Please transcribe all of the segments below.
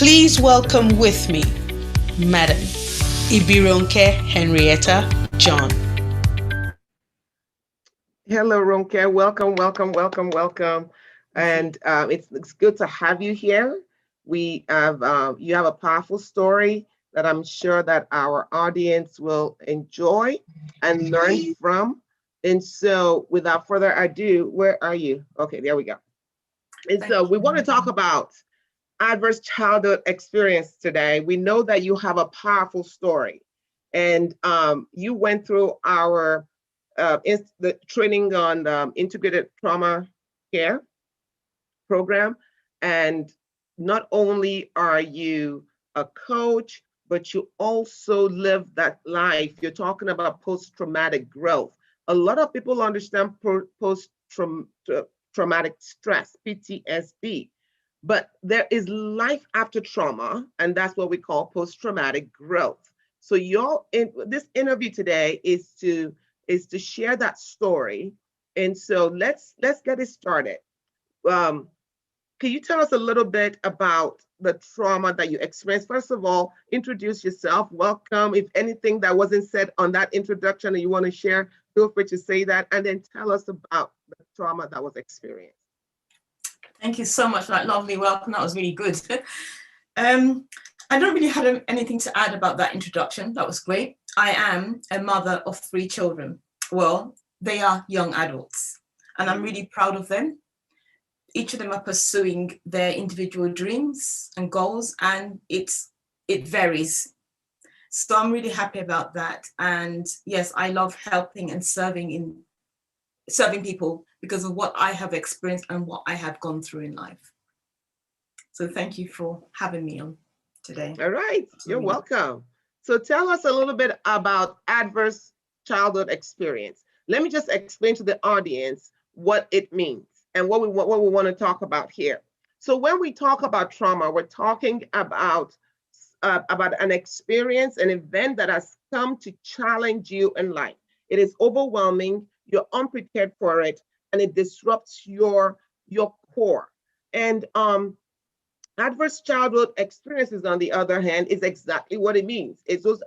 Please welcome with me, Madam Ibironke Henrietta John. Hello, Ronke. Welcome, welcome, welcome, welcome. And it's good to have you here. We have you have a powerful story that I'm sure that our audience will enjoy and learn from. And so, without further ado, where are you? Okay, there we go. And so, we want to talk about adverse childhood experience today. We know that you have a powerful story, and you went through our the training on integrated trauma care program. And not only are you a coach, but you also live that life. You're talking about post-traumatic growth. A lot of people understand post-traumatic stress, PTSD, but there is life after trauma, and that's what we call post-traumatic growth. So this interview today is to share that story. And so let's get it started. Can you tell us a little bit about the trauma that you experienced? First of all, introduce yourself. Welcome. If anything that wasn't said on that introduction and you want to share, feel free to say that. And then tell us about the trauma that was experienced. Thank you so much for that lovely welcome. That was really good. I don't really have anything to add about that introduction. That was great. I am a mother of 3 children. Well, they are young adults, and I'm really proud of them. Each of them are pursuing their individual dreams and goals, and it varies. So I'm really happy about that. And yes, I love helping and serving people because of what I have experienced and what I have gone through in life. So thank you for having me on today. All right, you're welcome. So tell us a little bit about adverse childhood experience. Let me just explain to the audience what it means and what we want to talk about here. So when we talk about trauma, we're talking about an experience, an event that has come to challenge you in life. It is overwhelming, you're unprepared for it, and it disrupts your core. And adverse childhood experiences, on the other hand, is exactly what it means. It's those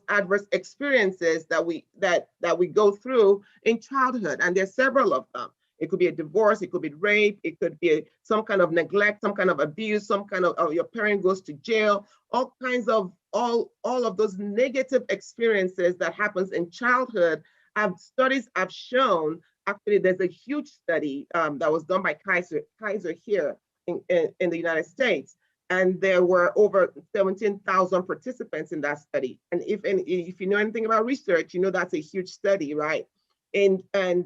adverse experiences that we go through in childhood, and there's several of them. It could be a divorce, it could be rape, it could be some kind of neglect, some kind of abuse, some kind of your parent goes to jail, all kinds of all of those negative experiences that happens in childhood. Studies have shown, actually there's a huge study that was done by Kaiser here in the United States, and there were over 17,000 participants in that study. And if you know anything about research, you know that's a huge study, right? And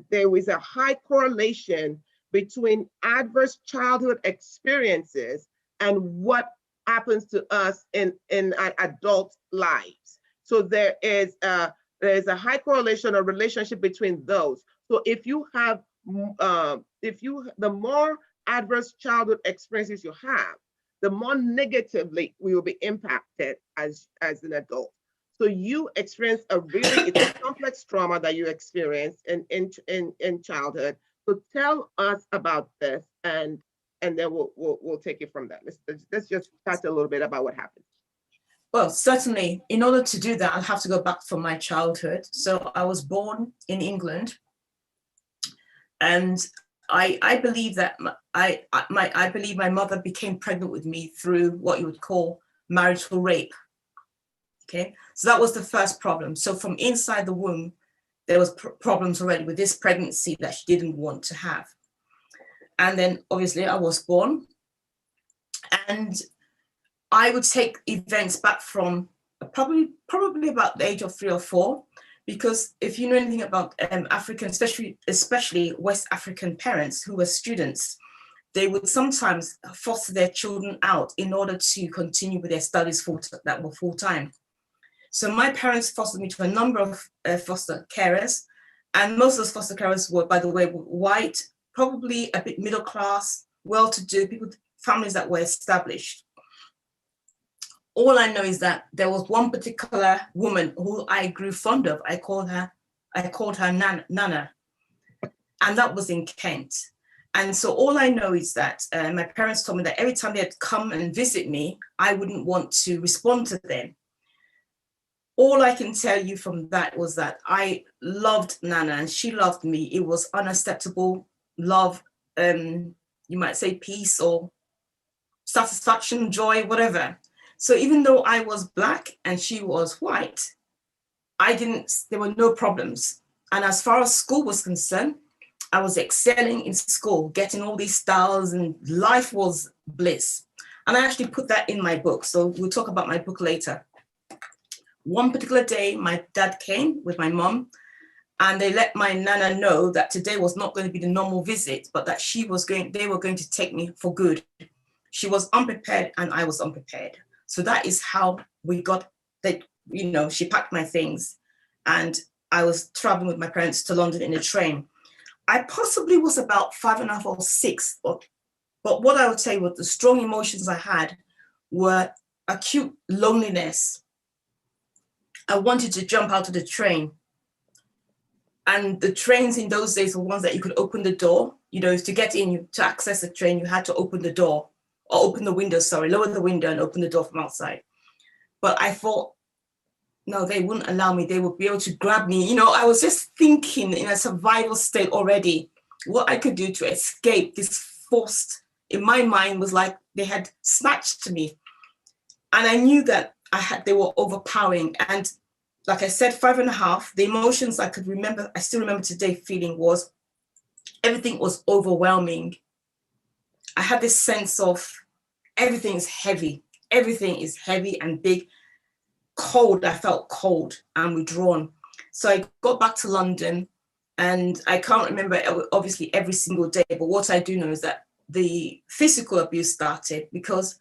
there was a high correlation between adverse childhood experiences and what happens to us in adult lives. So there is a high correlation or relationship between those. So if you have the more adverse childhood experiences you have, the more negatively we will be impacted as an adult. So you experience it's a complex trauma that you experience in childhood. So tell us about this, and then we'll take it from there. Let's just chat a little bit about what happened. Well, certainly, in order to do that, I'll have to go back from my childhood. So I was born in England, and I believe that I believe my mother became pregnant with me through what you would call marital rape. Okay, so that was the first problem. So from inside the womb, there was problems already with this pregnancy that she didn't want to have. And then obviously I was born, and I would take events back from probably about the age of 3 or 4, because if you know anything about African, especially West African parents who were students, they would sometimes foster their children out in order to continue with their studies that were full-time. So my parents fostered me to a number of foster carers, and most of those foster carers were, by the way, white, probably a bit middle class, well-to-do people, families that were established. All I know is that there was one particular woman who I grew fond of. I called her Nana, and that was in Kent. And so all I know is that my parents told me that every time they'd come and visit me, I wouldn't want to respond to them. All I can tell you from that was that I loved Nana and she loved me. It was unacceptable love, you might say peace or satisfaction, joy, whatever. So even though I was Black and she was white, there were no problems. And as far as school was concerned, I was excelling in school, getting all these stars, and life was bliss. And I actually put that in my book. So we'll talk about my book later. One particular day, my dad came with my mom, and they let my Nana know that today was not going to be the normal visit, but that they were going to take me for good. She was unprepared and I was unprepared. So that is how we got that, she packed my things and I was traveling with my parents to London in a train. I possibly was about 5.5 or 6, but what I would say was the strong emotions I had were acute loneliness. I wanted to jump out of the train. And the trains in those days were ones that you could open the door. To get in, to access the train, you had to open the door, or open the window, lower the window and open the door from outside. But I thought, no, they wouldn't allow me. They would be able to grab me. I was just thinking in a survival state already, what I could do to escape this forced, in my mind was like they had snatched me. And I knew that they were overpowering. And like I said, 5.5, the emotions I still remember today feeling was everything was overwhelming. I had this sense of everything is heavy. Everything is heavy and big. Cold, I felt cold and withdrawn. So I got back to London, and I can't remember obviously every single day, but what I do know is that the physical abuse started because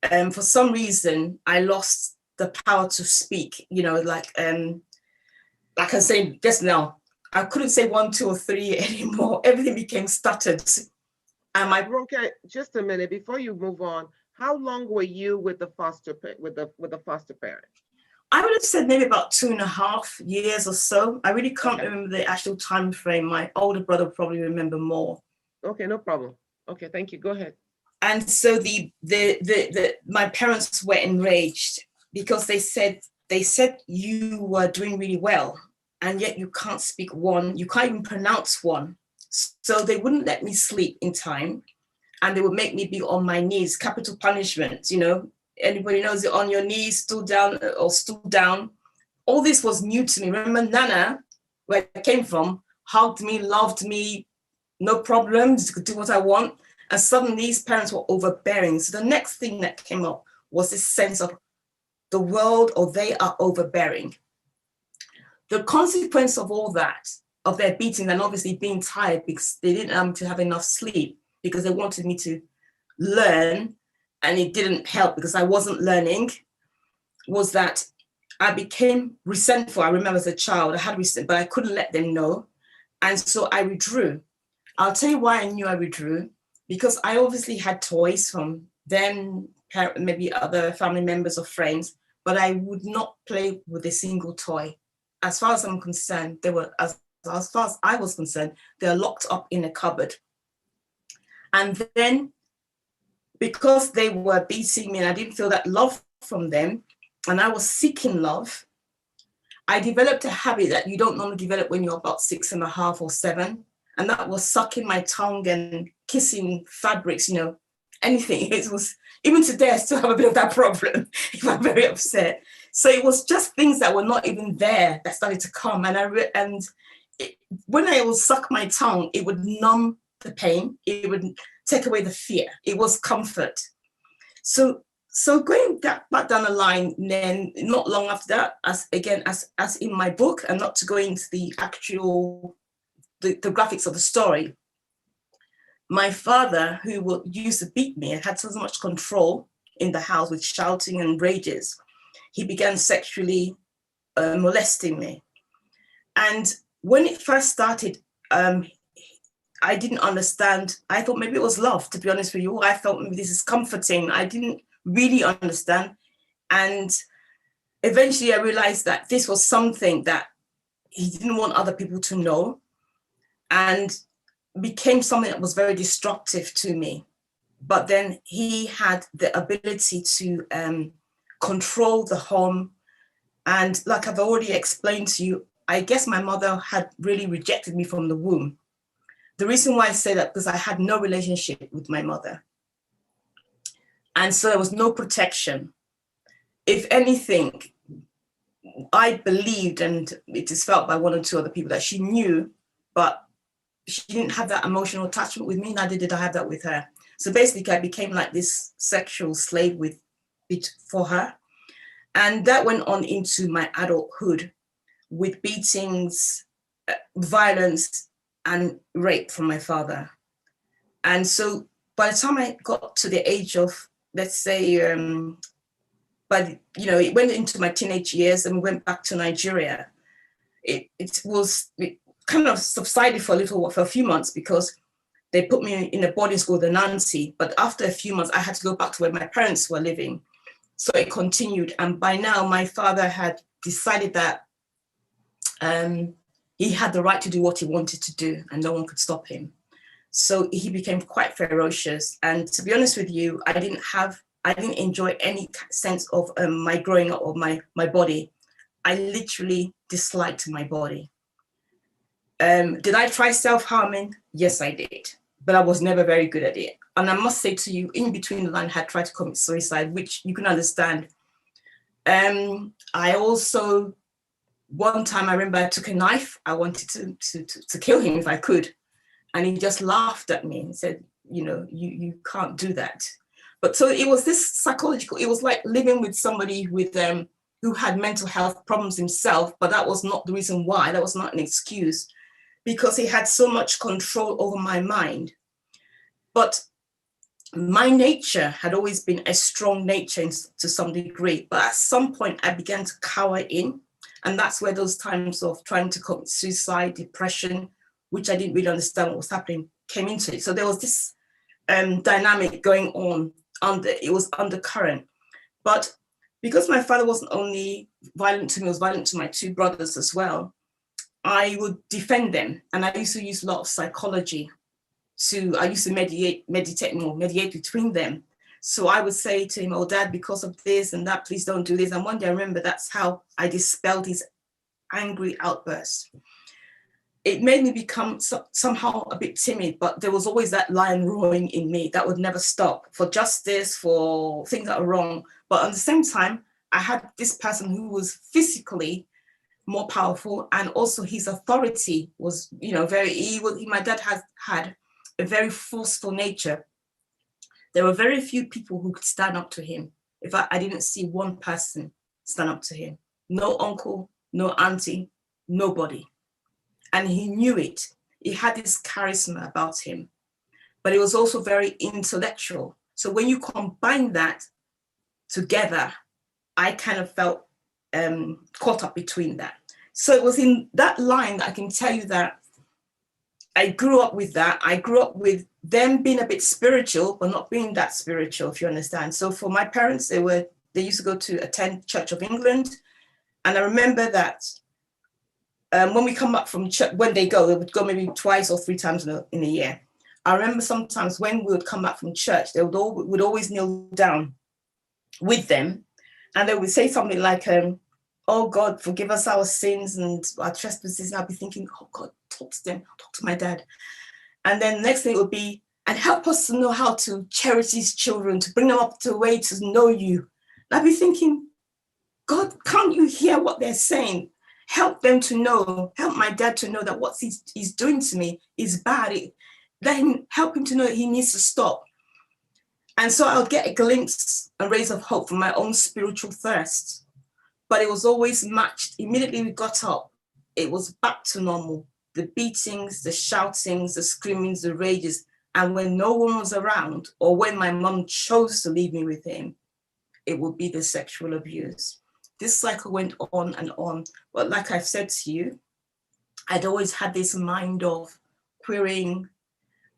for some reason I lost the power to speak, like I say just now, I couldn't say 1, 2, or 3 anymore. Everything became stuttered. And Okay, just a minute before you move on. How long were you with the foster parent? I would have said maybe about 2.5 years or so. I really can't remember the actual time frame. My older brother would probably remember more. Okay, no problem. Okay, thank you. Go ahead. And so my parents were enraged because they said you were doing really well, and yet you can't speak one, you can't even pronounce one. So they wouldn't let me sleep in time, and they would make me be on my knees, capital punishment, Anybody knows it, on your knees, stool down or stool down. All this was new to me. Remember Nana, where I came from, hugged me, loved me, no problems, could do what I want. And suddenly these parents were overbearing. So the next thing that came up was this sense of the world, or they are overbearing. The consequence of all that, of their beating and obviously being tired because they didn't allow me to have enough sleep because they wanted me to learn, and it didn't help because I wasn't learning, was that I became resentful. I remember as a child, I had resentment, but I couldn't let them know. And so I withdrew. I'll tell you why I knew I withdrew, because I obviously had toys from them, maybe other family members or friends, but I would not play with a single toy. As far as I'm concerned, they were, as far as I was concerned, they're locked up in a cupboard. And then because they were beating me and I didn't feel that love from them, and I was seeking love, I developed a habit that you don't normally develop when you're about 6.5 or 7. And that was sucking my tongue and kissing fabrics, anything. It was, even today, I still have a bit of that problem if I'm very upset. So it was just things that were not even there that started to come. And when I would suck my tongue, it would numb the pain. It would take away the fear. It was comfort. So going back down the line, then not long after that, as in my book, and not to go into the actual, the graphics of the story, my father, who used to beat me and had so much control in the house with shouting and rages, he began sexually molesting me. And when it first started, I didn't understand. I thought maybe it was love, to be honest with you. I felt maybe this is comforting. I didn't really understand. And eventually I realized that this was something that he didn't want other people to know. And became something that was very destructive to me. But then he had the ability to control the home. And like I've already explained to you, I guess my mother had really rejected me from the womb. The reason why I say that, because I had no relationship with my mother. And so there was no protection. If anything, I believed, and it is felt by one or two other people, that she knew, but she didn't have that emotional attachment with me, neither did I have that with her. So basically, I became like this sexual slave for her. And that went on into my adulthood with beatings, violence, and rape from my father. And so by the time I got to the age of, let's say, but it went into my teenage years and went back to Nigeria. It kind of subsided for a few months, because they put me in a boarding school, the Nancy. But after a few months, I had to go back to where my parents were living. So it continued. And by now, my father had decided that he had the right to do what he wanted to do, and no one could stop him. So he became quite ferocious. And to be honest with you, I didn't enjoy any sense of my growing up, of my body. I literally disliked my body. Did I try self-harming? Yes, I did. But I was never very good at it. And I must say to you, in between the line, I had tried to commit suicide, which you can understand. I also, one time I remember I took a knife. I wanted to kill him if I could. And he just laughed at me and said, you can't do that. But so it was this psychological, it was like living with somebody with who had mental health problems himself, but that was not the reason why. That was not an excuse, because he had so much control over my mind. But my nature had always been a strong nature to some degree, but at some point I began to cower in. And that's where those times of trying to commit suicide, depression, which I didn't really understand what was happening, came into it. So there was this dynamic going on, it was undercurrent. But because my father wasn't only violent to me, he was violent to my two brothers as well, I would defend them. And I used to use a lot of psychology I used to mediate between them. So I would say to him, oh, Dad, because of this and that, please don't do this. And one day I remember that's how I dispelled his angry outbursts. It made me become somehow a bit timid, but there was always that lion roaring in me that would never stop, for justice, for things that are wrong. But at the same time, I had this person who was physically more powerful, and also his authority was, my dad had a very forceful nature. There were very few people who could stand up to him. In fact, I didn't see one person stand up to him. No uncle, no auntie, nobody. And he knew it. He had this charisma about him, but he was also very intellectual. So when you combine that together, I kind of felt caught up between that. So it was in that line that I can tell you that I grew up with that. I grew up with them being a bit spiritual, but not being that spiritual, if you understand. So for my parents, they used to go to attend Church of England. And I remember that when we come back from church, when they would go maybe twice or three times in a year. I remember sometimes when we would come back from church, they would always kneel down with them. And they would say something like, oh God, forgive us our sins and our trespasses. And I'd be thinking, oh God, talk to them, talk to my dad. And then the next thing would be, and help us to know how to cherish these children, to bring them up to a way to know you. And I'd be thinking, God, can't you hear what they're saying? Help them to know, help my dad to know that what he's doing to me is bad. Then help him to know that he needs to stop. And so I'll get a glimpse and rays of hope from my own spiritual thirst. But it was always matched. Immediately we got up, it was back to normal. The beatings, the shoutings, the screamings, the rages. And when no one was around, or when my mom chose to leave me with him, it would be the sexual abuse. This cycle went on and on. But like I've said to you, I'd always had this mind of querying,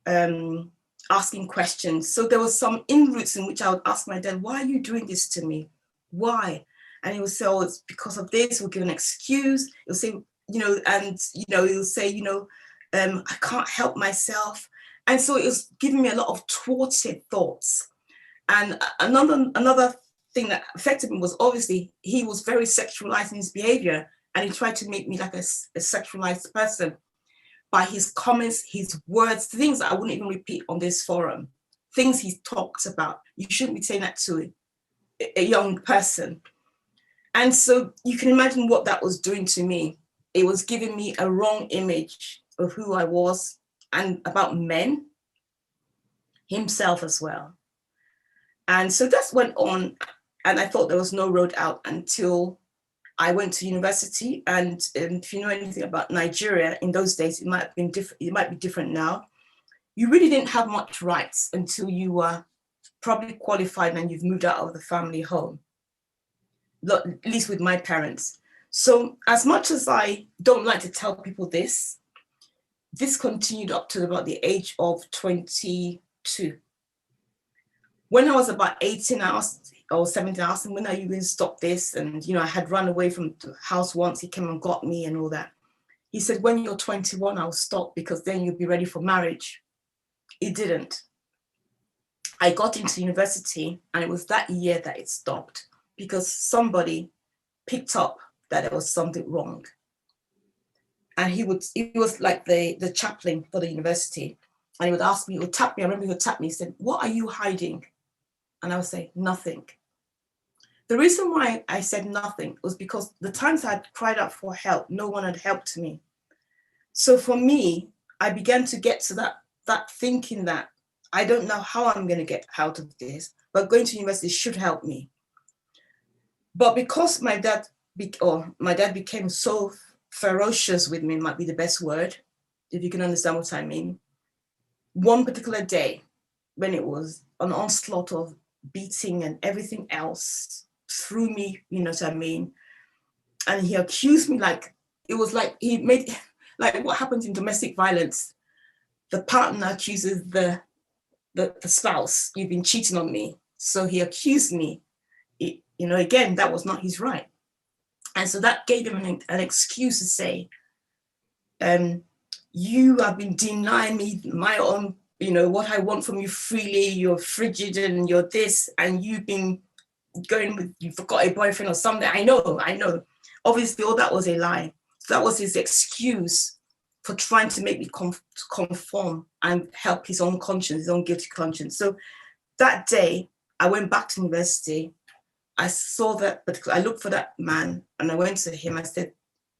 asking questions. So there was some in-roots in which I would ask my dad, why are you doing this to me? Why? And he would say, oh, it's because of this. We'll give an excuse. He'll say, he'll say, I can't help myself. And so it was giving me a lot of thwarted thoughts. And another thing that affected me was obviously he was very sexualized in his behavior, and he tried to make me like a sexualized person by his comments, his words, things that I wouldn't even repeat on this forum, things he talks about. You shouldn't be saying that to a young person. And so you can imagine what that was doing to me. It was giving me a wrong image of who I was and about men, himself as well. And so that went on, and I thought there was no road out until I went to university. And if you know anything about Nigeria in those days, it might have been different. It might be different now. You really didn't have much rights until you were probably qualified and you've moved out of the family home, at least with my parents. So as much as I don't like to tell people this continued up to about the age of 22. When I was about 18, or 17, I asked him, when are you going to stop this? And, you know, I had run away from the house once. He came and got me and all that. He said, when you're 21, I'll stop, because then you'll be ready for marriage. It didn't. I got into university, and it was that year that it stopped, because somebody picked up that there was something wrong. And he was like the chaplain for the university. And he would ask me, he would tap me. I remember he would tap me. He said, what are you hiding? And I would say, nothing. The reason why I said nothing was because the times I had cried out for help, no one had helped me. So for me, I began to get to that thinking that I don't know how I'm going to get out of this, but going to university should help me. But because my dad became so ferocious with me, might be the best word, if you can understand what I mean. One particular day, when it was an onslaught of beating and everything else through me, you know what I mean? And he accused me it was like he made, like what happens in domestic violence. The partner accuses the spouse, you've been cheating on me. So he accused me. Again, that was not his right. And so that gave him an excuse to say, you have been denying me my own, what I want from you freely. You're frigid and you're this, and you've been you forgot a boyfriend or something. I know. Obviously, all that was a lie. So that was his excuse for trying to make me conform and help his own conscience, his own guilty conscience. So that day, I went back to university. I saw that, but I looked for that man and I went to him. I said,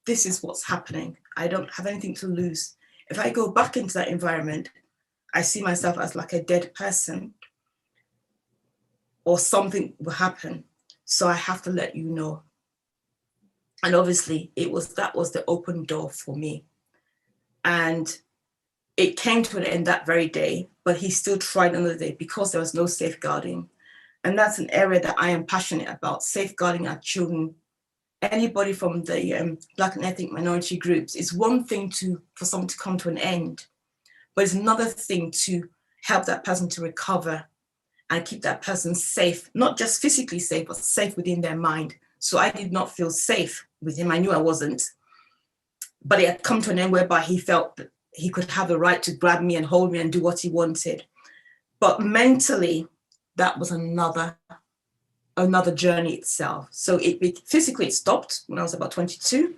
this is what's happening. I don't have anything to lose. If I go back into that environment, I see myself as like a dead person, or something will happen. So I have to let you know. And obviously that was the open door for me. And it came to an end that very day, but he still tried another day because there was no safeguarding. And that's an area that I am passionate about, safeguarding our children. Anybody from the Black and ethnic minority groups, it's one thing for something to come to an end, but it's another thing to help that person to recover and keep that person safe, not just physically safe, but safe within their mind. So I did not feel safe with him. I knew I wasn't, but it had come to an end whereby he felt that he could have the right to grab me and hold me and do what he wanted. But mentally, that was another journey itself. So physically it stopped when I was about 22,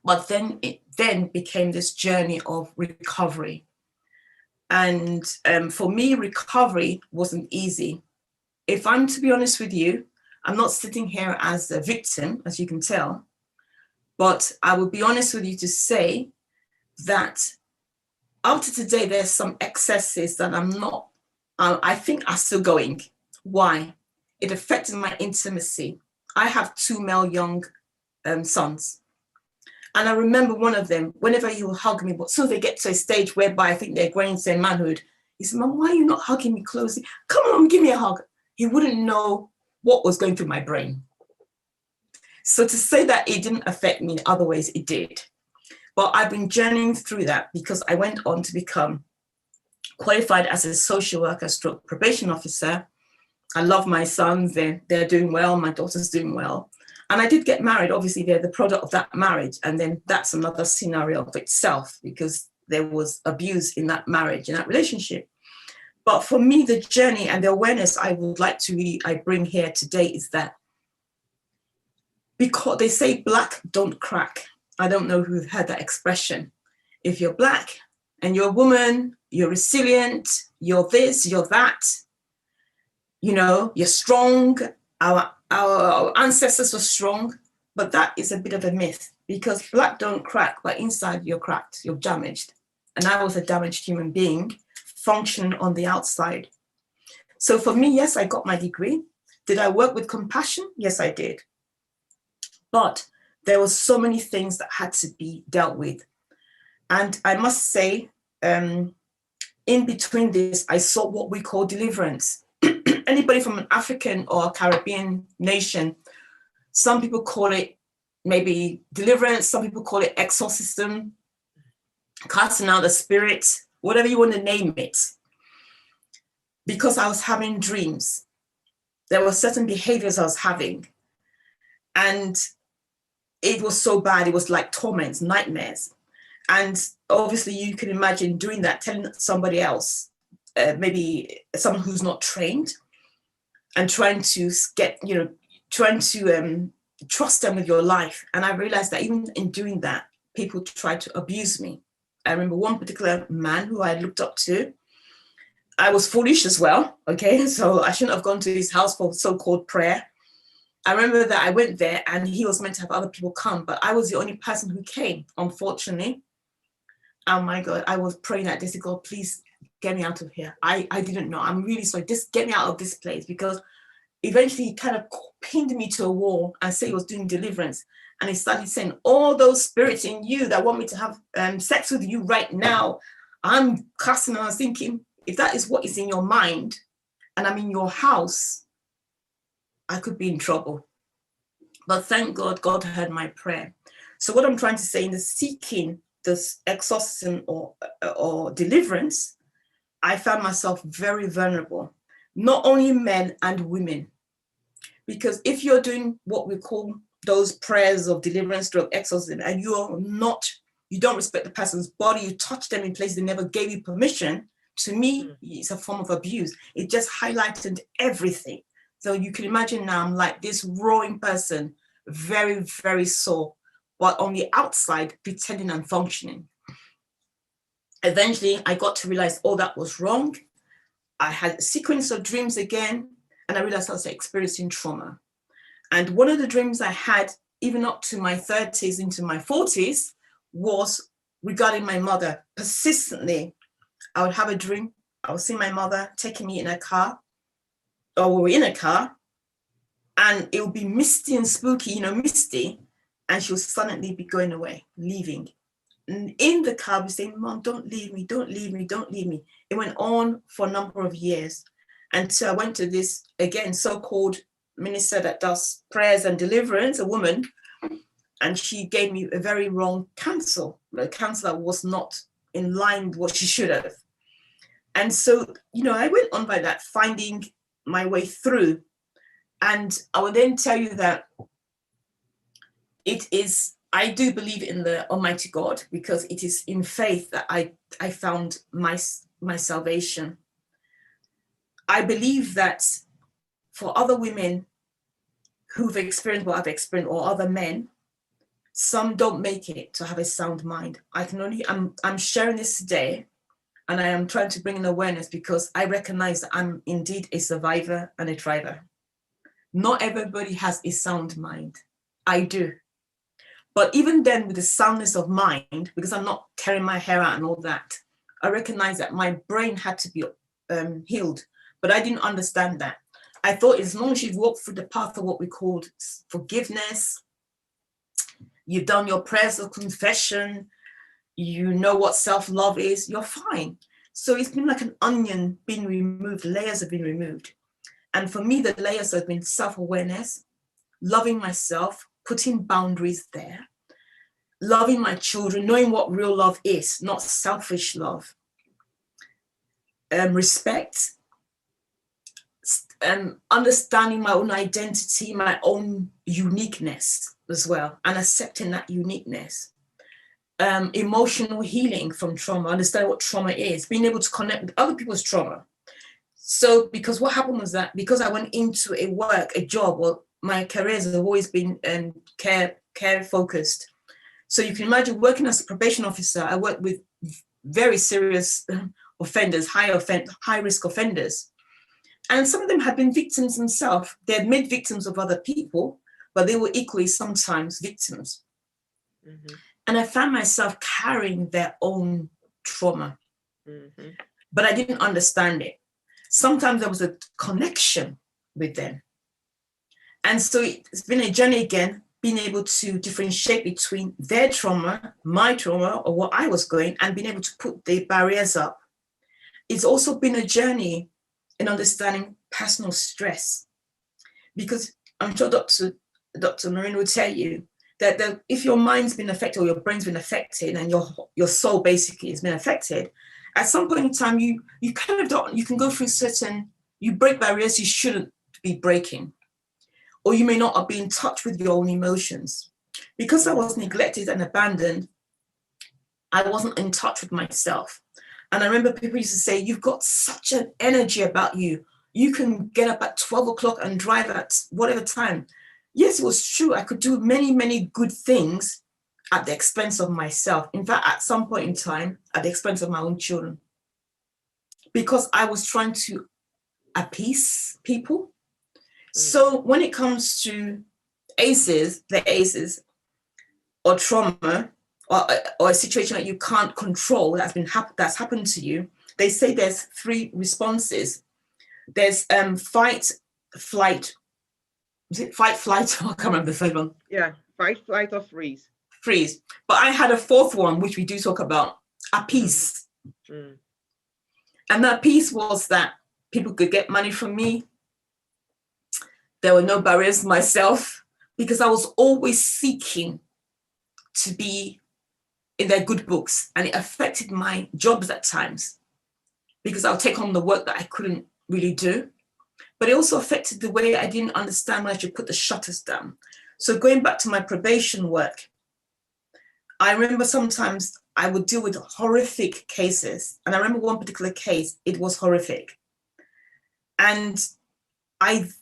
but then it became this journey of recovery. And for me, recovery wasn't easy. If I'm to be honest with you, I'm not sitting here as a victim, as you can tell, but I will be honest with you to say that up to today, there's some excesses that I think are still going. Why? It affected my intimacy. I have 2 male young sons. And I remember one of them, whenever he will hug me, but so they get to a stage whereby I think they're growing into manhood, he said, Mom, why are you not hugging me closely? Come on, give me a hug. He wouldn't know what was going through my brain. So to say that it didn't affect me in other ways, it did. But I've been journeying through that because I went on to become qualified as a social worker / probation officer. I love my sons, they're doing well, my daughter's doing well. And I did get married. Obviously, they're the product of that marriage. And then that's another scenario of itself, because there was abuse in that marriage, in that relationship. But for me, the journey and the awareness I would like to I bring here today is that, because they say black don't crack. I don't know who've heard that expression. If you're black and you're a woman, you're resilient, you're this, you're that, you know, you're strong. Our ancestors were strong, but that is a bit of a myth, because black don't crack, but inside you're cracked, you're damaged. And I was a damaged human being functioning on the outside. So for me, yes, I got my degree. Did I work with compassion? Yes, I did. But there were so many things that had to be dealt with. And I must say, in between this, I saw what we call deliverance. Anybody from an African or Caribbean nation, some people call it maybe deliverance, some people call it exorcism, casting out the spirits, whatever you want to name it. Because I was having dreams. There were certain behaviors I was having. And it was so bad, it was like torments, nightmares. And obviously you can imagine doing that, telling somebody else, maybe someone who's not trained, and trying to get, you know, trying to trust them with your life. And I realized that even in doing that, people tried to abuse me. I remember one particular man who I looked up to. I was foolish as well, okay? So I shouldn't have gone to his house for so-called prayer. I remember that I went there and he was meant to have other people come, but I was the only person who came, unfortunately. Oh my God, I was praying at this, God, please get me out of here. I didn't know, I'm really sorry, just get me out of this place, because eventually he kind of pinned me to a wall and said he was doing deliverance. And he started saying, all those spirits in you that want me to have sex with you right now, I'm casting, and I was thinking, if that is what is in your mind and I'm in your house, I could be in trouble. But thank God, God heard my prayer. So what I'm trying to say, in the seeking this exorcism or deliverance, I found myself very vulnerable, not only men and women. Because if you're doing what we call those prayers of deliverance, drug exorcism, and you don't respect the person's body, you touch them in places they never gave you permission, to me, it's a form of abuse. It just highlighted everything. So you can imagine now I'm like this roaring person, very, very sore, but on the outside, pretending I'm functioning. Eventually, I got to realize all that was wrong. I had a sequence of dreams again, and I realized I was experiencing trauma. And one of the dreams I had, even up to my 30s into my 40s, was regarding my mother. Persistently, I would have a dream. I would see my mother taking me in a car, or we were in a car, and it would be misty and spooky, misty, and she would suddenly be going away, leaving. And in the car, we saying, Mom, don't leave me, don't leave me, don't leave me. It went on for a number of years until I went to this, again, so-called minister that does prayers and deliverance, a woman, and she gave me a very wrong counsel, a counsel that was not in line with what she should have. And so, I went on by that, finding my way through. And I will then tell you that I do believe in the Almighty God, because it is in faith that I found my salvation. I believe that for other women who've experienced what I've experienced, or other men, some don't make it to have a sound mind. I'm sharing this today, and I am trying to bring in awareness, because I recognize that I'm indeed a survivor and a thriver. Not everybody has a sound mind. I do. But even then, with the soundness of mind, because I'm not tearing my hair out and all that, I recognize that my brain had to be healed. But I didn't understand that. I thought as long as you've walked through the path of what we called forgiveness, you've done your prayers of confession, you know what self-love is, you're fine. So it's been like an onion being removed, layers have been removed. And for me, the layers have been self-awareness, loving myself, putting boundaries there, loving my children, knowing what real love is, not selfish love, respect, understanding my own identity, my own uniqueness as well, and accepting that uniqueness. Emotional healing from trauma, understand what trauma is, being able to connect with other people's trauma. So because what happened was that because I went into a job, well, my careers have always been care focused. So you can imagine working as a probation officer, I worked with very serious offenders, high risk offenders. And some of them had been victims themselves. They had made victims of other people, but they were equally sometimes victims. Mm-hmm. And I found myself carrying their own trauma, mm-hmm. but I didn't understand it. Sometimes there was a connection with them. And so it's been a journey again, being able to differentiate between their trauma, my trauma, or what I was going, and being able to put the barriers up. It's also been a journey in understanding personal stress, because I'm sure Dr. Marine will tell you that if your mind's been affected or your brain's been affected and your soul basically has been affected, at some point in time, you kind of don't, you can go through you break barriers you shouldn't be breaking, or you may not be in touch with your own emotions. Because I was neglected and abandoned, I wasn't in touch with myself. And I remember people used to say, you've got such an energy about you. You can get up at 12 o'clock and drive at whatever time. Yes, it was true. I could do many, many good things at the expense of myself. In fact, at some point in time, at the expense of my own children. Because I was trying to appease people. So when it comes to the ACEs, or trauma, or a situation that you can't control that's happened to you, they say there's 3 responses. There's fight, flight. Is it fight, flight? I can't remember the third one. Yeah, fight, flight, or freeze. Freeze. But I had a 4th one, which we do talk about, appease. Mm. And that piece was that people could get money from me. There were no barriers myself, because I was always seeking to be in their good books, and it affected my jobs at times because I'll take on the work that I couldn't really do. But it also affected the way I didn't understand when I should put the shutters down. So going back to my probation work, I remember sometimes I would deal with horrific cases. And I remember one particular case, it was horrific. And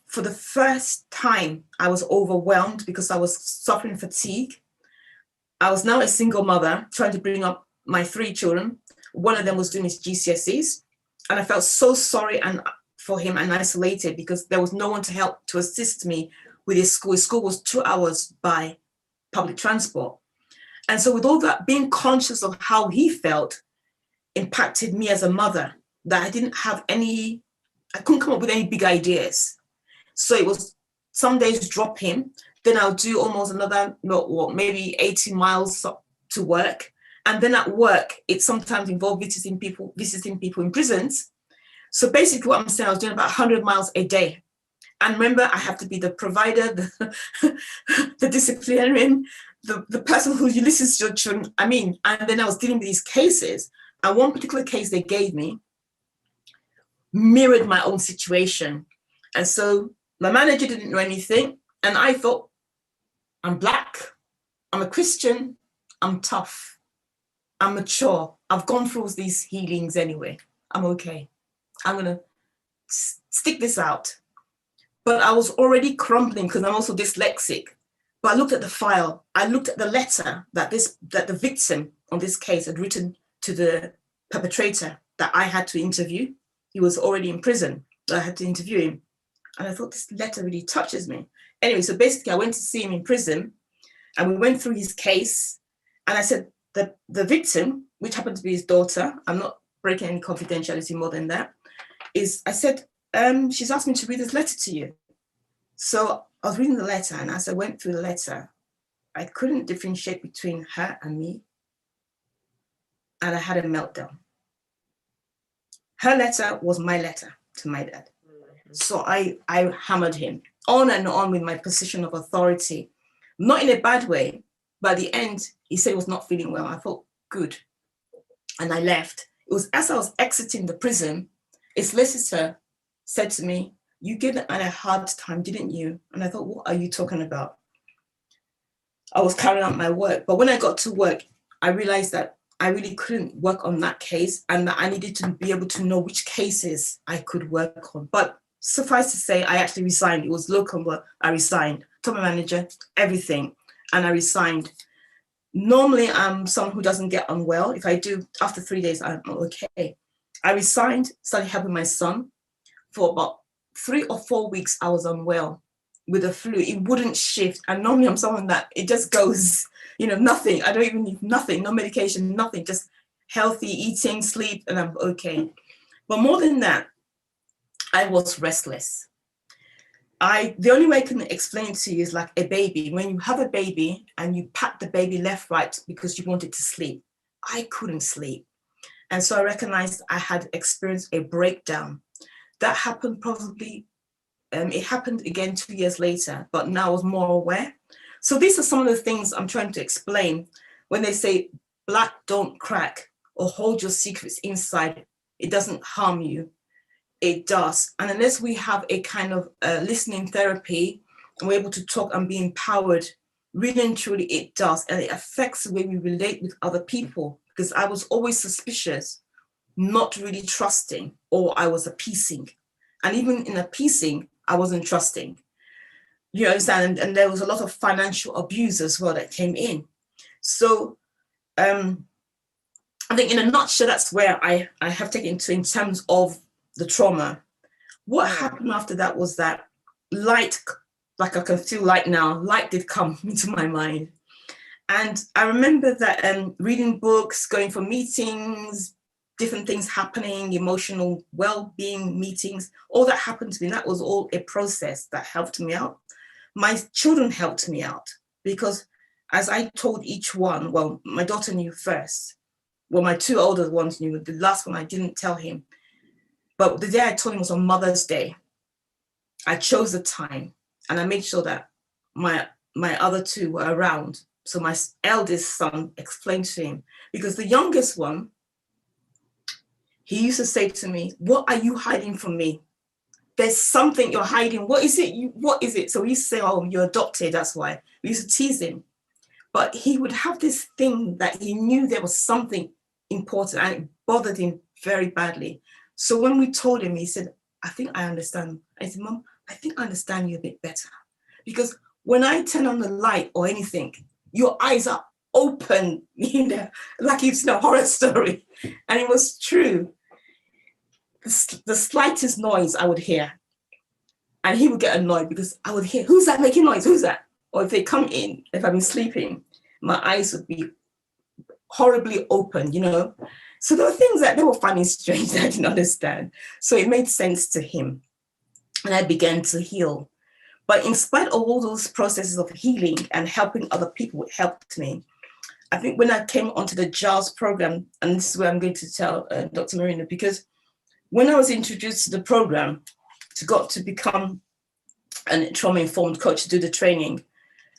for the first time, I was overwhelmed because I was suffering fatigue. I was now a single mother trying to bring up my 3 children. One of them was doing his GCSEs. And I felt so sorry for him and isolated because there was no one to help to assist me with his school. His school was 2 hours by public transport. And so with all that, being conscious of how he felt impacted me as a mother, that I couldn't come up with any big ideas. So it was some days drop him, then I'll do almost another, maybe 80 miles to work. And then at work, it sometimes involved visiting people in prisons. So basically what I'm saying, I was doing about 100 miles a day. And remember, I have to be the provider, the disciplinarian, the person who listens to your children. And then I was dealing with these cases. And one particular case they gave me mirrored my own situation. And so my manager didn't know anything. And I thought, I'm Black, I'm a Christian, I'm tough, I'm mature. I've gone through these healings anyway. I'm okay. I'm gonna stick this out. But I was already crumbling because I'm also dyslexic. But I looked at the file. I looked at the letter that the victim on this case had written to the perpetrator that I had to interview. He was already in prison, so I had to interview him. And I thought, this letter really touches me. Anyway, so basically I went to see him in prison and we went through his case. And I said, the victim, which happened to be his daughter, I'm not breaking any confidentiality more than that, I said, she's asked me to read this letter to you. So I was reading the letter, and as I went through the letter, I couldn't differentiate between her and me. And I had a meltdown. Her letter was my letter to my dad. So I hammered him on and on with my position of authority, not in a bad way, but at the end, he said he was not feeling well. I thought, good. And I left. It was as I was exiting the prison, a solicitor said to me, You gave it a hard time, didn't you? And I thought, what are you talking about? I was carrying out my work. But when I got to work, I realized that I really couldn't work on that case and that I needed to be able to know which cases I could work on. But suffice to say, I actually resigned. It was local work. I resigned. Told my manager, everything. And I resigned. Normally, I'm someone who doesn't get unwell. If I do, after 3 days, I'm okay. I resigned, started helping my son. For about 3 or 4 weeks, I was unwell with the flu. It wouldn't shift. And normally I'm someone that it just goes, nothing. I don't even need nothing, no medication, nothing, just healthy eating, sleep, and I'm okay. But more than that, I was restless. The only way I can explain it to you is like a baby. When you have a baby and you pat the baby left, right, because you want it to sleep, I couldn't sleep. And so I recognized I had experienced a breakdown. That happened probably, it happened again 2 years later, but now I was more aware. So these are some of the things I'm trying to explain when they say black don't crack or hold your secrets inside, it doesn't harm you. It does. And unless we have a kind of listening therapy and we're able to talk and be empowered, really and truly it does. And it affects the way we relate with other people, because I was always suspicious, not really trusting, or I was appeasing. And even in appeasing, I wasn't trusting. You understand? And there was a lot of financial abuse as well that came in. So I think in a nutshell, that's where I have taken to in terms of the trauma. What happened after that was that light, like I can feel light now, light did come into my mind. And I remember that reading books, going for meetings, different things happening, emotional well-being meetings, all that happened to me. That was all a process that helped me out. My children helped me out because as I told each one, well, my daughter knew first. Well, my 2 older ones knew. The last one I didn't tell him. But the day I told him was on Mother's Day. I chose the time and I made sure that my other 2 were around. So my eldest son explained to him, because the youngest one, he used to say to me, what are you hiding from me? There's something you're hiding. What is it? What is it? So we used to say, oh, you're adopted, that's why. We used to tease him. But he would have this thing that he knew there was something important and it bothered him very badly. So when we told him, he said, I think I understand. I said, Mom, I think I understand you a bit better. Because when I turn on the light or anything, your eyes are open, like it's a horror story. And it was true. The slightest noise I would hear. And he would get annoyed because I would hear, who's that making noise? Who's that? Or if they come in, if I've been sleeping, my eyes would be horribly open, So there were things that they were finding strange that I didn't understand. So it made sense to him. And I began to heal. But in spite of all those processes of healing and helping other people, it helped me. I think when I came onto the JAWS program, and this is where I'm going to tell Dr. Marina, because when I was introduced to the program, to become a trauma-informed coach, to do the training,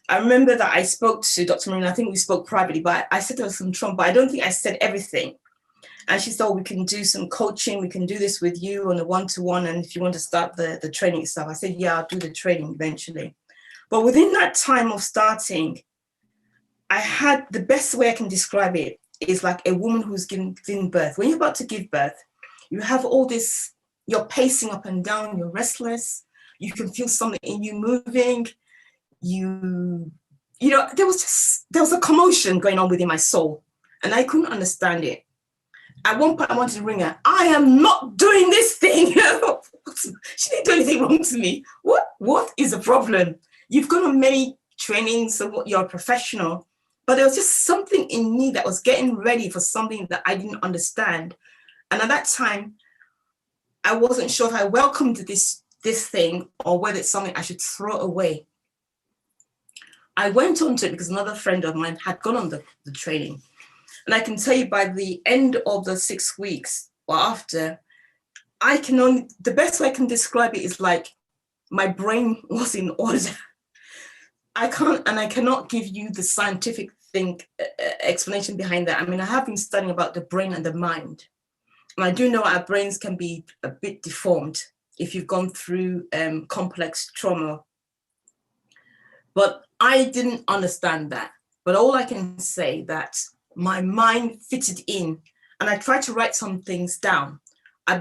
I remember that I spoke to Dr. Marina. I think we spoke privately, but I said there was some trauma, but I don't think I said everything. And she said, oh, we can do some coaching. We can do this with you on a one-to-one. And if you want to start the training itself, I said, yeah, I'll do the training eventually. But within that time of starting, I had the best way I can describe it is like a woman who's giving birth. When you're about to give birth, you have all this, you're pacing up and down, you're restless. You can feel something in you moving. There was a commotion going on within my soul and I couldn't understand it. At one point I wanted to ring her. I am not doing this thing. She didn't do anything wrong to me. What is the problem? You've gone on many trainings, so you're a professional, but there was just something in me that was getting ready for something that I didn't understand. And at that time, I wasn't sure if I welcomed this thing or whether it's something I should throw away. I went on to it because another friend of mine had gone on the training. And I can tell you by the end of the 6 weeks or after, the best way I can describe it is like my brain was in order. I cannot give you the scientific explanation behind that. I mean, I have been studying about the brain and the mind. And I do know our brains can be a bit deformed if you've gone through complex trauma. But I didn't understand that. But all I can say that my mind fitted in, and I tried to write some things down. I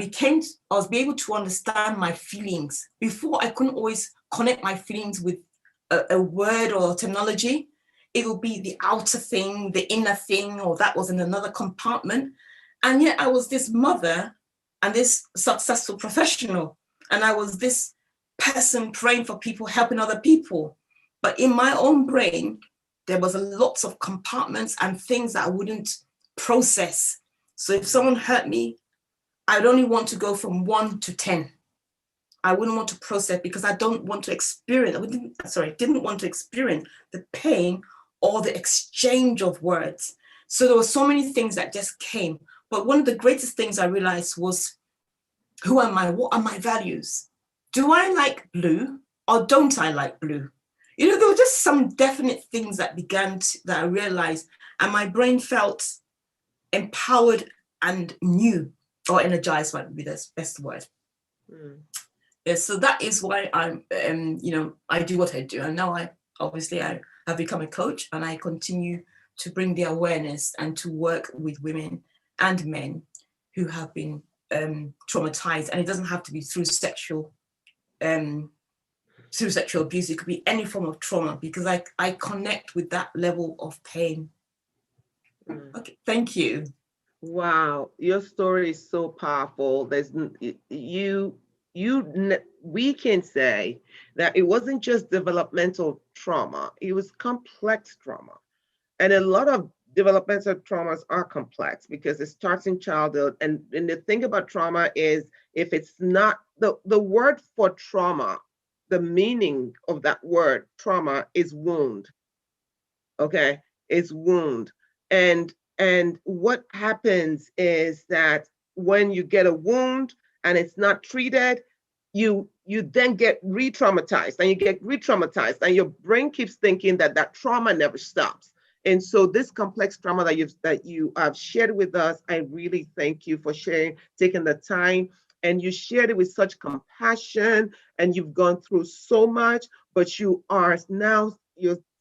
was able to understand my feelings. Before, I couldn't always connect my feelings with a word or terminology. It would be the outer thing, the inner thing, or that was in another compartment. And yet I was this mother and this successful professional. And I was this person praying for people, helping other people. But in my own brain, there was lots of compartments and things that I wouldn't process. So if someone hurt me, I'd only want to go from 1 to 10. I wouldn't want to process because I don't want to experience, didn't want to experience the pain or the exchange of words. So there were so many things that just came. But one of the greatest things I realized was, who am I? What are my values? Do I like blue or don't I like blue? You know, there were just some definite things that that I realized, and my brain felt empowered and new, or energized might be the best word. Yeah, so that is why I'm, I do what I do. And now I have become a coach, and I continue to bring the awareness and to work with women and men who have been traumatized. And it doesn't have to be through sexual abuse. It could be any form of trauma, because I connect with that level of pain. Okay, thank you. Wow, your story is so powerful. We can say that it wasn't just developmental trauma, it was complex trauma. And a lot of developmental traumas are complex because it starts in childhood. And the thing about trauma is, if it's not the word for trauma, the meaning of that word trauma is wound. Okay, it's wound. And what happens is that when you get a wound and it's not treated, you then get re-traumatized, and you get re-traumatized, and your brain keeps thinking that trauma never stops. And so this complex trauma that you have shared with us, I really thank you for sharing, taking the time, and you shared it with such compassion, and you've gone through so much, but you're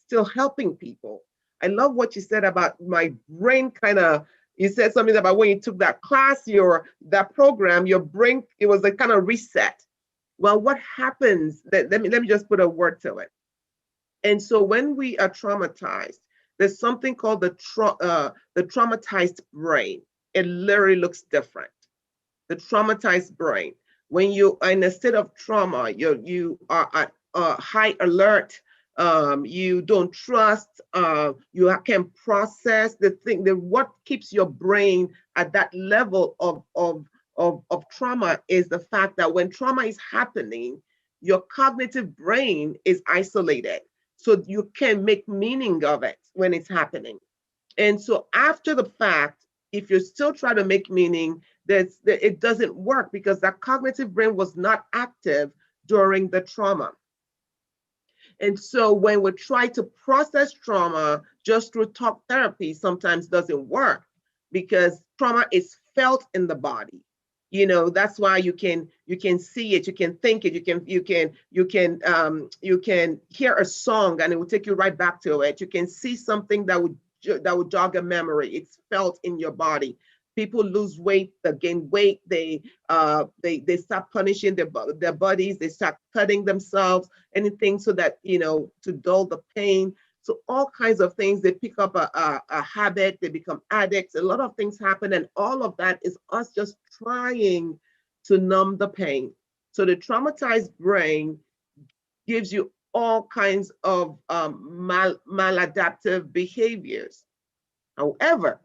still helping people. I love what you said about my brain you said something about when you took that class, that program, your brain, it was a kind of reset. Well, what happens, let me just put a word to it. And so when we are traumatized, there's something called the traumatized brain. It literally looks different. The traumatized brain. When you are in a state of trauma, you are at high alert. You don't trust. You can process what keeps your brain at that level of trauma is the fact that when trauma is happening, your cognitive brain is isolated. So you can make meaning of it when it's happening. And so after the fact, if you're still trying to make meaning, it doesn't work because that cognitive brain was not active during the trauma. And so when we try to process trauma just through talk therapy, sometimes doesn't work because trauma is felt in the body. That's why you can see it, you can think it, you can hear a song and it will take you right back to it. You can see something that would jog a memory. It's felt in your body. People lose weight, they gain weight, they start punishing their bodies, they start cutting themselves, anything so that to dull the pain. So all kinds of things, they pick up a habit, they become addicts, a lot of things happen, and all of that is us just trying to numb the pain. So the traumatized brain gives you all kinds of maladaptive behaviors. However,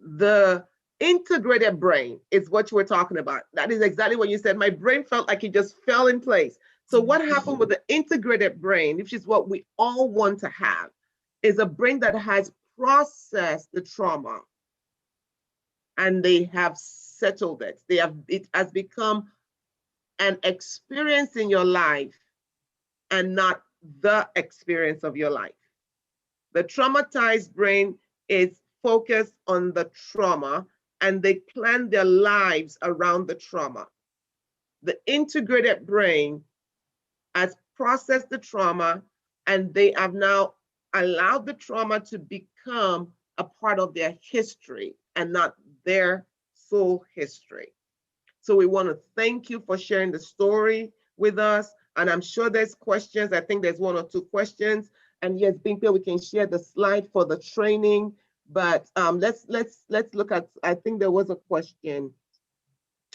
the integrated brain is what you were talking about. That is exactly what you said. My brain felt like it just fell in place. So what happened with the integrated brain, which is what we all want to have, is a brain that has processed the trauma and they have settled it. It has become an experience in your life and not the experience of your life. The traumatized brain is focused on the trauma and they plan their lives around the trauma. the integrated brain has processed the trauma, and they have now allowed the trauma to become a part of their history and not their sole history. So we want to thank you for sharing the story with us. And I'm sure there's questions. I think there's 1 or 2 questions. And yes, Bimpe, we can share the slide for the training. But let's look at, I think there was a question.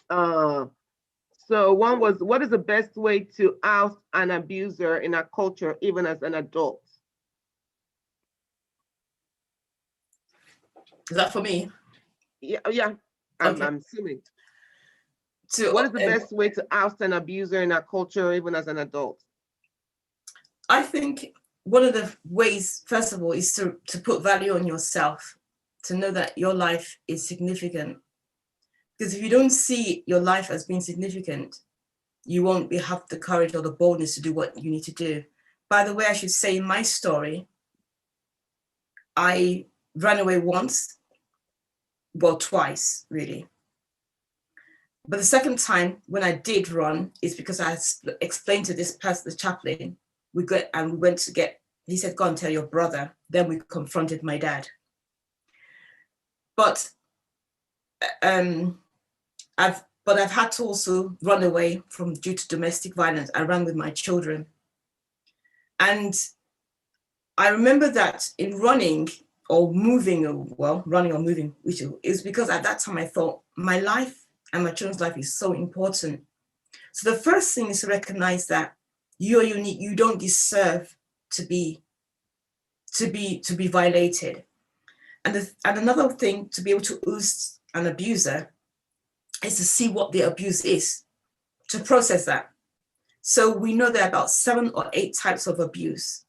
So one was, what is the best way to oust an abuser in our culture, even as an adult? Is that for me? Yeah, okay. I'm assuming. What is the best way to oust an abuser in our culture, even as an adult? I think one of the ways, first of all, is to put value on yourself, to know that your life is significant. Because if you don't see your life as being significant, you won't have the courage or the boldness to do what you need to do. By the way, I should say in my story, I ran away once, well, twice, really. But the second time when I did run is because I explained to this person, the chaplain, we went to get, he said, go and tell your brother. Then we confronted my dad. But I've had to also run away due to domestic violence. I ran with my children. And I remember that in running or moving, running or moving, which is because at that time I thought my life and my children's life is so important. So the first thing is to recognize that you're unique. You don't deserve to be violated. And another thing to be able to oust an abuser is to see what the abuse is, to process that. So we know there are about 7 or 8 types of abuse.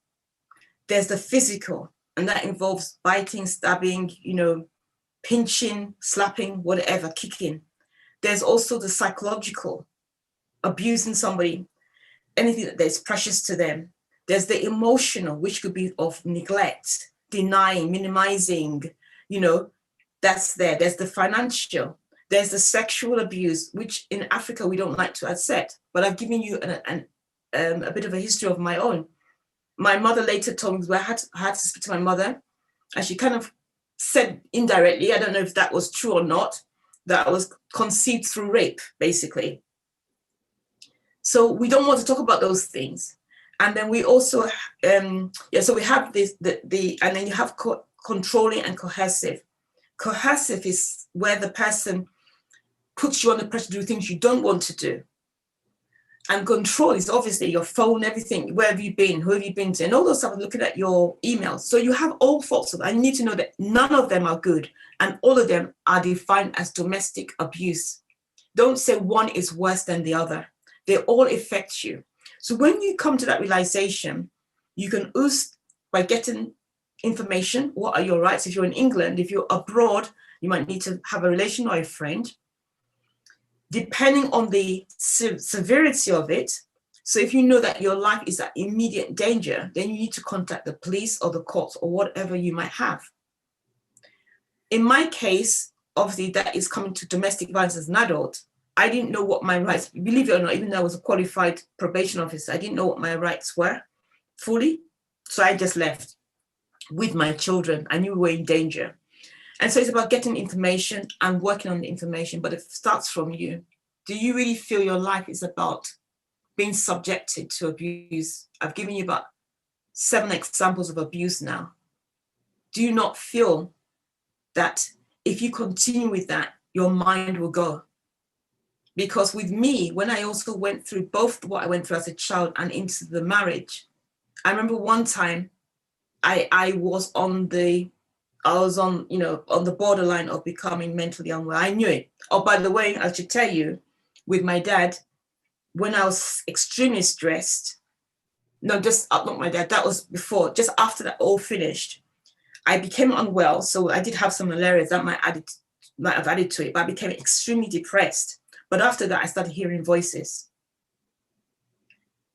There's the physical, and that involves biting, stabbing, pinching, slapping, whatever, kicking. There's also the psychological, abusing somebody, anything that is precious to them. There's the emotional, which could be of neglect, denying, minimizing, that's there. There's the financial. There's the sexual abuse, which in Africa we don't like to accept. But I've given you a bit of a history of my own. My mother later told me, I had to speak to my mother, and she kind of said indirectly, I don't know if that was true or not, that I was conceived through rape, basically. So we don't want to talk about those things. And then we also, so we have this, and then you have controlling and coercive. Coercive is where the person puts you under pressure to do things you don't want to do. And control is obviously your phone, everything, where have you been, who have you been to, and all those stuff, looking at your emails. So you have all sorts of, I need to know that none of them are good, and all of them are defined as domestic abuse. Don't say one is worse than the other. They all affect you. So when you come to that realization, you can oust by getting information. What are your rights? If you're in England, if you're abroad, you might need to have a relation or a friend, depending on the severity of it. So if you know that your life is at immediate danger, then you need to contact the police or the courts or whatever you might have. In my case, obviously that is coming to domestic violence as an adult. I didn't know what my rights, believe it or not, even though I was a qualified probation officer, I didn't know what my rights were fully. So I just left with my children. I knew we were in danger. And so it's about getting information and working on the information, but it starts from you. Do you really feel your life is about being subjected to abuse? I've given you about 7 examples of abuse now. Do you not feel that if you continue with that, your mind will go? Because with me, when I also went through both what I went through as a child and into the marriage, I remember one time I was on the borderline of becoming mentally unwell. I knew it. Oh, by the way, I should tell you, with my dad, when I was extremely stressed, not my dad, that was before, just after that all finished, I became unwell. So I did have some malaria that might have added to it, but I became extremely depressed. But after that, I started hearing voices.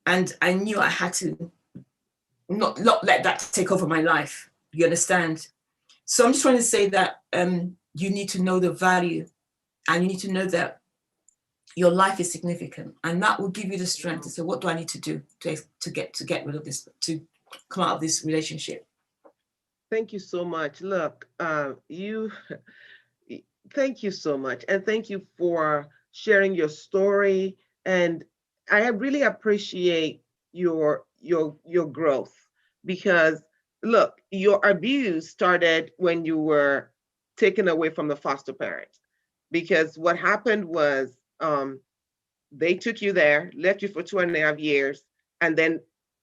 And I knew I had to not let that take over my life. You understand? So I'm just trying to say that you need to know the value, and you need to know that your life is significant, and that will give you the strength to say, what do I need to do to get rid of this, to come out of this relationship? Thank you so much. Look, thank you so much, and thank you for sharing your story. And I really appreciate your growth, because look, your abuse started when you were taken away from the foster parent. Because what happened was, they took you there, left you for 2.5 years, and then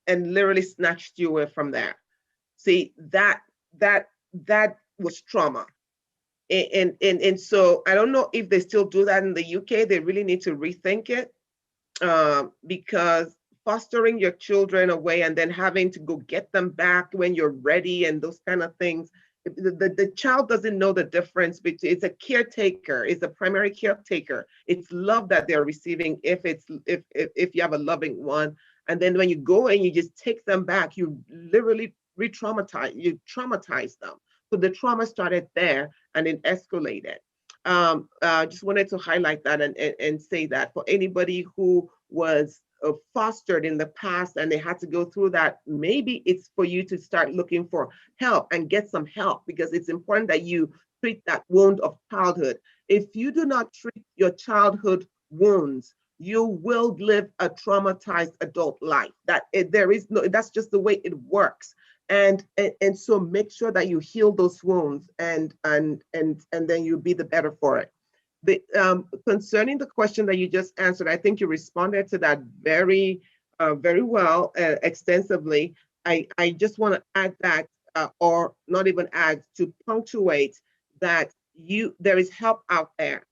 literally snatched you away from there. See, that was trauma. And so I don't know if they still do that in the UK. They really need to rethink it, because fostering your children away and then having to go get them back when you're ready and those kind of things, the child doesn't know the difference between, it's a caretaker, it's a primary caretaker. It's love that they're receiving if you have a loving one. And then when you go and you just take them back, you literally traumatize them. So the trauma started there and it escalated. Just wanted to highlight that and say that for anybody who was fostered in the past and they had to go through that, maybe it's for you to start looking for help and get some help, because it's important that you treat that wound of childhood. If you do not treat your childhood wounds, you will live a traumatized adult life. There is no, that's just the way it works. And so make sure that you heal those wounds, and then you'll be the better for it. Concerning the question that you just answered, I think you responded to that very well, extensively. I just want to add that, or not even add, to punctuate that there is help out there.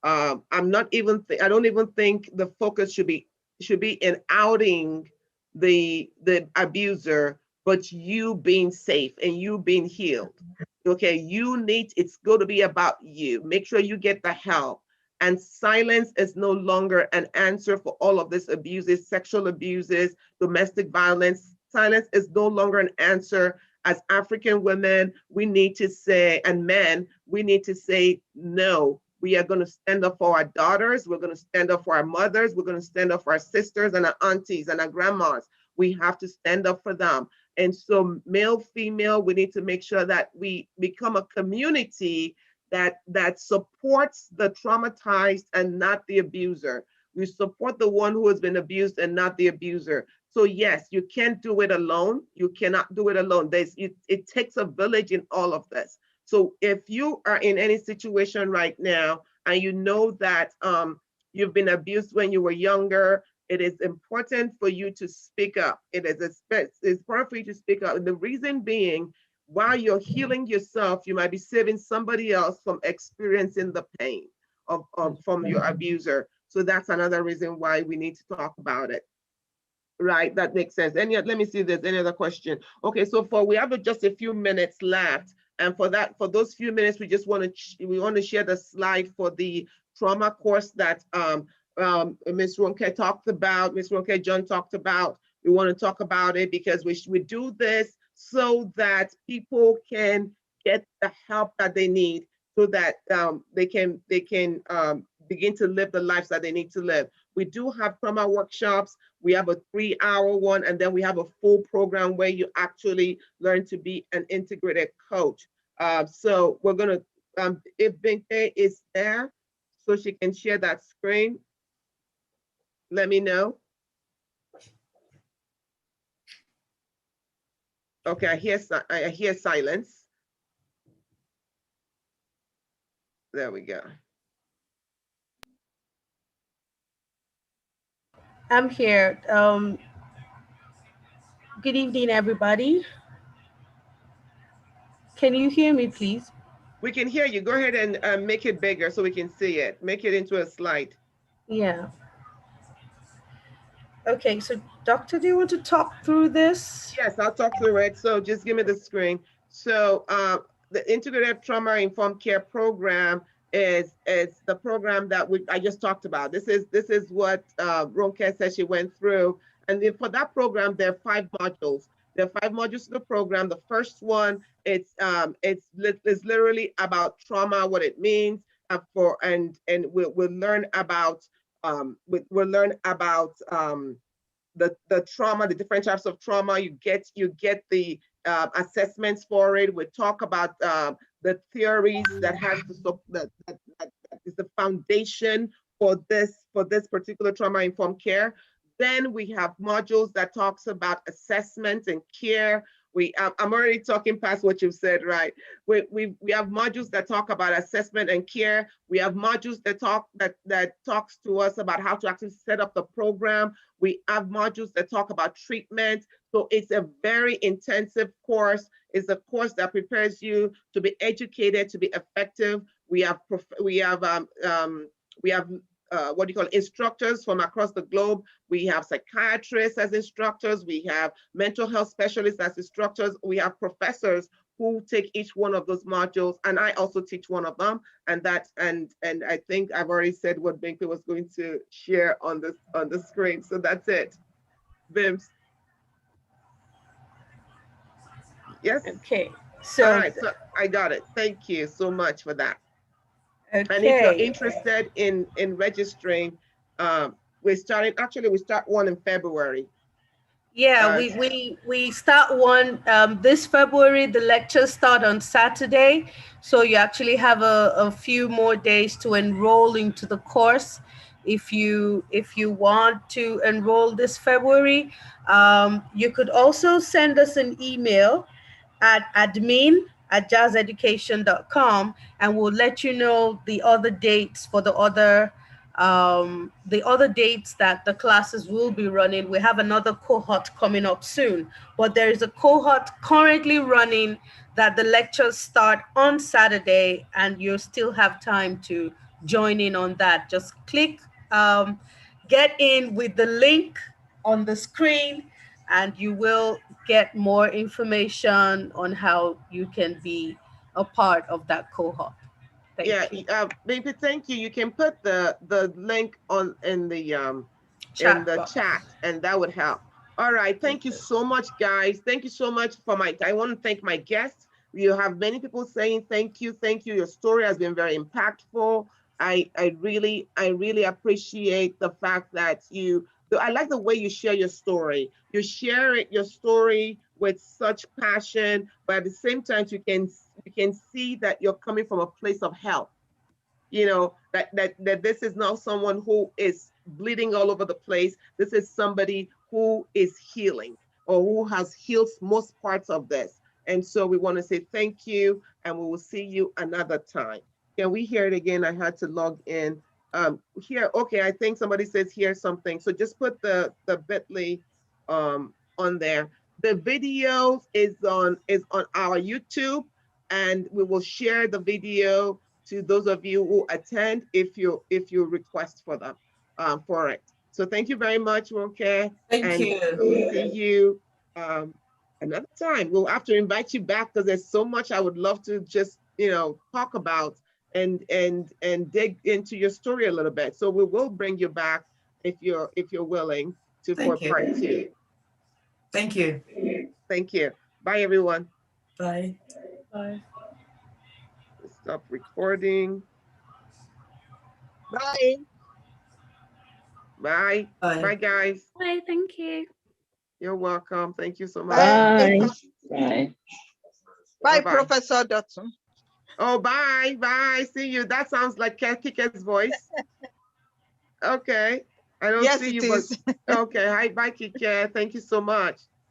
I don't even think the focus should be in outing the abuser, but you being safe and you being healed. Okay, it's going to be about you. Make sure you get the help. And silence is no longer an answer for all of this abuses, sexual abuses, domestic violence. Silence is no longer an answer. As African women, we need to say, and men, we need to say, no, we are going to stand up for our daughters. We're going to stand up for our mothers. We're going to stand up for our sisters and our aunties and our grandmas. We have to stand up for them. And so male, female, we need to make sure that we become a community that supports the traumatized and not the abuser. We support the one who has been abused and not the abuser. So yes, you can't do it alone. You cannot do it alone. It takes a village in all of this. So if you are in any situation right now and you know that you've been abused when you were younger, it is important for you to speak up. It's important for you to speak up. And the reason being, while you're healing yourself, you might be saving somebody else from experiencing the pain from your abuser. So that's another reason why we need to talk about it. Right, that makes sense. Let me see if there's any other question. Okay, so we have just a few minutes left. And for those few minutes, we want to share the slide for the trauma course that Ms. Ronke talked about, Ms. Ronke John talked about. We want to talk about it because we do this so that people can get the help that they need, so that they can begin to live the lives that they need to live. We do have trauma workshops. We have a 3-hour one, and then we have a full program where you actually learn to be an integrated coach. So we're gonna, if Binke is there, so she can share that screen, let me know. Okay, I hear silence. There we go. I'm here. Good evening, everybody. Can you hear me, please? We can hear you. Go ahead and make it bigger so we can see it. Make it into a slide. Yeah. Okay, so Doctor, do you want to talk through this? Yes, I'll talk through it. So just give me the screen. So the Integrated Trauma Informed Care Program is the program that I just talked about. This is what Ronke said she went through. And then for that program, there are 5 modules. There are 5 modules to the program. The first one, it's literally about trauma, what it means, and we'll learn about we'll learn about the trauma, the different types of trauma. You get the assessments for it. We talk about the theories that is the foundation for this particular trauma-informed care. Then we have modules that talks about assessment and care. I'm already talking past what you've said, right? We have modules that talk about assessment and care. We have modules that talks to us about how to actually set up the program. We have modules that talk about treatment. So it's a very intensive course. It's a course that prepares you to be educated, to be effective. We have what do you call it, instructors from across the globe. We have psychiatrists as instructors. We have mental health specialists as instructors. We have professors who take each one of those modules, and I also teach one of them. And I think I've already said what Binkley was going to share on the screen. So that's it. Vims. Yes. Okay. So, all right, so I got it. Thank you so much for that. okay. And if you're interested in registering, we start one in February. Yeah, we start one this February. The lectures start on Saturday, so you actually have a few more days to enroll into the course. If you want to enroll this February, you could also send us an email at admin@jazzeducation.com, and we'll let you know the other dates for the other dates that the classes will be running. We have another cohort coming up soon, but there is a cohort currently running that the lectures start on Saturday, and you still have time to join in on that. Just click get in with the link on the screen, and you will get more information on how you can be a part of that cohort. Thank you. Maybe thank you. You can put the link in the chat, and that would help. All right, thank you so much, guys. Thank you so much I want to thank my guests. You have many people saying thank you. Your story has been very impactful. I really appreciate the fact that I like the way you share your story. You share your story with such passion, but at the same time, you can see that you're coming from a place of help. You know, that this is not someone who is bleeding all over the place. This is somebody who is healing, or who has healed most parts of this. And so we want to say thank you, and we will see you another time. Can we hear it again? I had to log in. Here, okay, I think somebody says hear something. So just put the bit.ly on there. The video is on our YouTube, and we will share the video to those of you who attend if you request for them for it. So thank you very much, Ronke. Thank you. We'll see you another time. We'll have to invite you back, because there's so much I would love to just talk about and dig into your story a little bit. So we will bring you back if you're willing to for part 2. Thank you. Thank you. Bye, everyone. Bye. Bye. Stop recording. Bye. Bye. Bye. Bye, guys. Bye, thank you. You're welcome. Thank you so much. Bye. Bye. Bye, Professor Dutton. Oh, bye. Bye. See you. That sounds like Kike's voice. Okay. I don't see you. But okay. Hi. Bye, Kike. Thank you so much.